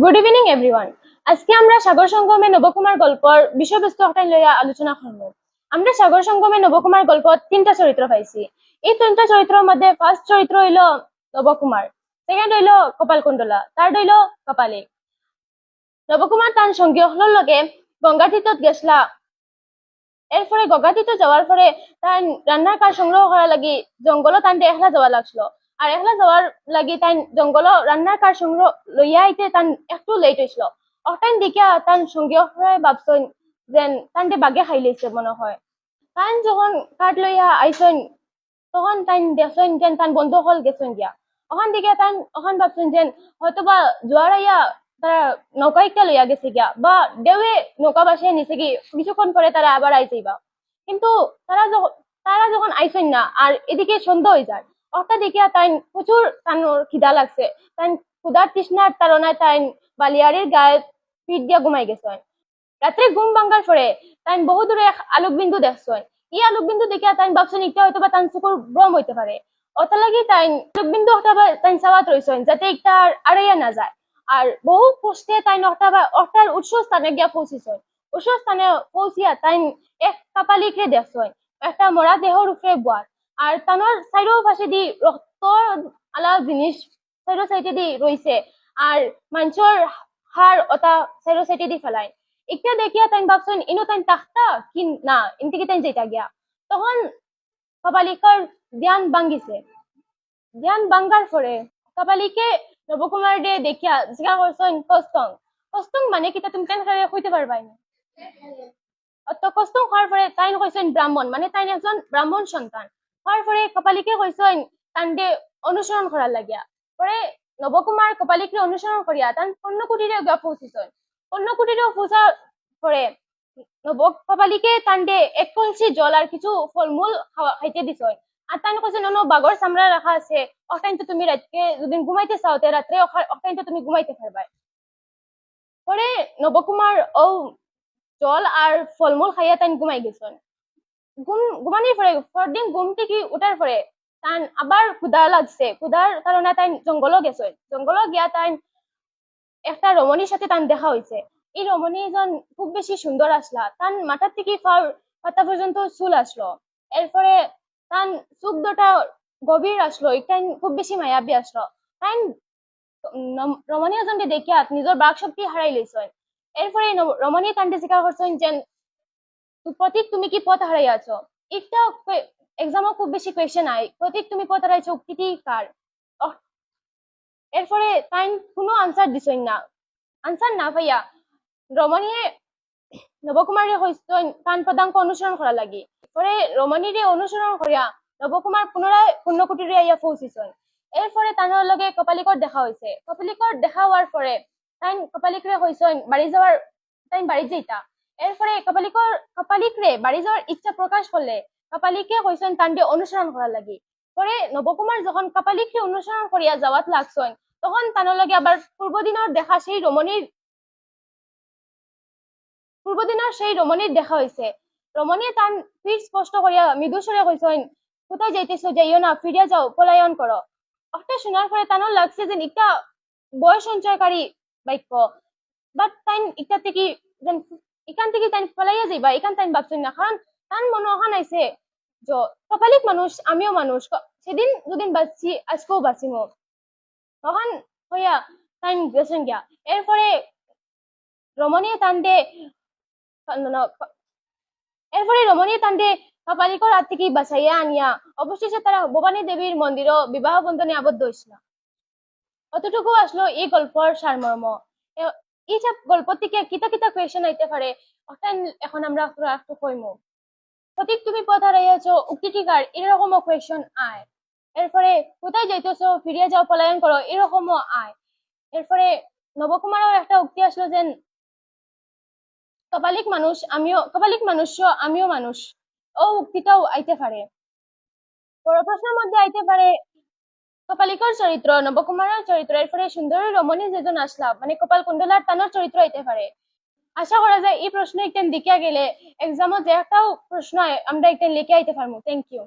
Good evening everyone. আজকে আমরা সাগর সঙ্গমে নবকুমার গল্পর বিষয়বস্তু একটা লইয়া আলোচনা করব। আমরা সাগর সঙ্গমে নবকুমার গল্প তিনটা চরিত্র পাইছি। এই তিনটা চরিত্রের মধ্যে ফার্স্ট চরিত্র হইল নবকুমার, সেকেন্ড হইল কপালকুণ্ডলা, থার্ড হইল কপালী। নবকুমার তার সঙ্গী হলোর লগে গঙ্গাতীতত গেছলা। এরপরে গঙ্গাতীত যাওয়ার পরে তাই রান্নার কাজ সংগ্রহ করা লাগি জঙ্গলও তান একলা যাওয়া লাগছিল। আর একলা যাওয়ার লাগি তাই জঙ্গল রান্নার কাজ সংগ্রহ লইয়া আইতে তান একটু লেট হয়েছিল। অটাইম দেখিয়া তান সঙ্গী ভাবছেন যেন তান্ডে বাগে খাই লাইছে মনে হয়। তান যখন কাঠ লইয়া আইসেন তখন তাই দেখছেন যেন তান বন্ধু হল গেছেন গিয়া। ওখান দিকে তান ওখান ভাবছেন যেন হয়তোবা জোয়ার আইয়া তারা নৌকা একটা লইয়া গেছে গিয়া বা দেওয়ে নৌকা বাসায় নিচে কি কিছুক্ষণ পরে তারা আবার আইসেইবা। কিন্তু তারা যখন আইসেন না আর এদিকে সন্ধ্যা হয়ে যায়, অর্থাৎ দেখিয়া তাই প্রচুর তানোর খিদা লাগছে। তাই ক্ষুধার তৃষ্ণার তাড়নায় তাই বালিয়াড়ির গায়ে পিঠ দিয়া ঘুমাই গেছেন। রাত্রে ঘুম ভাঙ্গার পরে তাই বহু দূরে এক আলোক বিন্দু দেখছেন। এই আলোক বিন্দু দেখিয়া তাই ভাবছেন একটা হয়তো বা তান চকুর ভ্রম হইতে পারে। অত লাগি তাই আলোক বিন্দু অথবা তাই চাওয়াত রয়েছেন যাতে একটা আড়াইয়া না যায়। আর বহু কষ্টে তাই অথবা অর্থাৎ উৎস স্থানে গিয়া পৌঁছিছেন। উৎস স্থানে পৌঁছিয়া তাই এক কাপালিকে দেখছেন একটা মরা দেহর উপরে বোয়ার। আর তানোর সাইডো পাশে দি রক্ত আলা জিনিস সাইডো সাইডে দি রয়েছে। আর মানুষের হাড় ওটা সাইডো সাইডে দি ফেলায়। একটা দেখিয়া তাই ভাবছেন ইনো তাই তাহতা কি না ইনটিকে তাই যেটা গিয়া। তখন কপালিকার ধ্যান ভাঙ্গিছে। ধ্যান ভাঙ্গার পরে কপালিকে নবকুমার ডে দেখিয়া জিজ্ঞা করছেন কস্তং। কস্তং মানে কি তুমি কেন হইতে পারবাই না। অত কস্তং হওয়ার পরে তাই কইছেন ব্রাহ্মণ, মানে তাই একজন ব্রাহ্মণ সন্তান। হওয়ার পরে কপালিকে কইছেন তান্ডে অনুসরণ করার লাগিয়া। পরে নবকুমার কপালিকে অনুসরণ করিয়া তান কর্ণকুটিরে গিয়া পৌঁছিছেন। কর্ণকুটিরে পৌঁছার পরে কপালিকে তান্ডে এক কলসি জল আর কিছু ফলমূল খাইতে দিছেন। আর তাই কইছেন বাঘর চামড়া রাখা আছে, অটাইন তো তুমি রাতকে যদি ঘুমাইতে চাও রাত্রে অটাইন তো তুমি ঘুমাইতে পারবা। পরে নবকুমার ও জল আর ফলমূল খাইয়া তাই ঘুমাই গেছেন। ঘুমানোর পরে পরদিন ঘুম থেকে উঠার পরে তান আবার ক্ষুধা লাগছে। ক্ষুধার কারণে তাই জঙ্গলও গেছে। জঙ্গলও গিয়া তাই একটা রমণীর সাথে তান দেখা হয়েছে। এই রমণী জন খুব বেশি সুন্দর আসলা। তান মাথার থেকে পাতা পর্যন্ত চুল আসলো। এরপরে তান চোখ দুটা গভীর আসলো, তাই খুব বেশি মায়াবী আসলো। তাই রমণী এজনকে দেখিয়া নিজের বাক শক্তি হারাই লইছেন। এরপরে রমণী তান্ডে জিজ্ঞাসা করছেন যে প্রতীক তুমি কি পথ হারাই আছো। একটা এক্সামও খুব বেশি কোয়েশ্চেন আয়, প্রতীক তুমি পথ হারাইছো উক্তিটি কার। এরপরে তাই কোনো আনসার দিছেন না। আনসার না পাইয়া রমণীয়ে নবকুমারে কইছেন তান পদাঙ্ক অনুসরণ করা লাগি। পরে রমণীরে অনুসরণ করিয়া নবকুমার পুনরায় পুণ্যকুটিরে আইয়া পৌঁছিছেন। এরপরে তানোর লগে কপালিকর দেখা হয়েছে। কপালিকর দেখা হওয়ার পরে তাই কপালিকরে কইছেন বাড়ি যাওয়ার, তাই বাড়ি যেতা। এরপরে কপালিকরে বাড়ি যাওয়ার ইচ্ছা প্রকাশ করলে কপালিকে কইছেন তান্ডে অনুসরণ করা লাগি। পরে নবকুমার যখন কপালিককে অনুসরণ করিয়া যাওয়াত লাগছেন তখন তানোর লগে আবার পূর্বদিনের সেই রমণীর দেখা হয়েছে। রমণী তান ফির স্পষ্ট করিয়া মৃদুস্বরে কইছেন কোথায় যাইতেছো, যাইও না, ফিরিয়া যাও, পলায়ন করো। অর্থে শোনার পরে তানোর লাগছে যে একটা বয় সঞ্চয়কারী বাক্য। বাট তাই এটা থেকে এখান থেকে তাই পলাইয়া যাইবা এখান তাই ভাবছেন না। কারণ তান মনে ওখান আইছে যে কপালিক মানুষ আমিও মানুষ, সেদিন দুদিন বাঁচছি আজকেও বাঁচিমো তখন হইয়া তাই গেছেন গিয়া। এরপরে রমণী তান্ডে কপালিকর হাত থেকে বাঁচাইয়া আনিয়া অবশেষে তারা ভবানী দেবীর মন্দিরও বিবাহ বন্ধনে আবদ্ধ হয়েছিল। অতটুকু আসলো এই গল্পর সারমর্ম। এই সব গল্প থেকে কিতা কিতা কোয়েশ্চেন আইতে পারে ওটা এখন আমরা একটু কইমু। প্রতীক তুমি পথ হারাইয়াছো উক্তিটি কার, এরকমও কোয়েশ্চেন আয়। এরপরে কোথায় যাইতেছো, ফিরিয়া যাও, পলায়ন করো, এরকমও আয়। এরপরে নবকুমারের একটা উক্তি আসলো যে কপালিক মানুষ আমিও মানুষ, ও উক্তিটাও আইতে পারে। বড় প্রশ্নের মধ্যে আইতে পারে কপালিকর চরিত্র, নবকুমারের চরিত্র, এরপরে সুন্দরী রমণী যেজন আসলা মানে কপাল কুণ্ডলার তানোর চরিত্র আইতে পারে। আশা করা যায় এই প্রশ্ন একটা দিকে গেলে এক্সামও যে একটাও প্রশ্ন আমরা একটা লিখে আইতে পারবো। Thank you.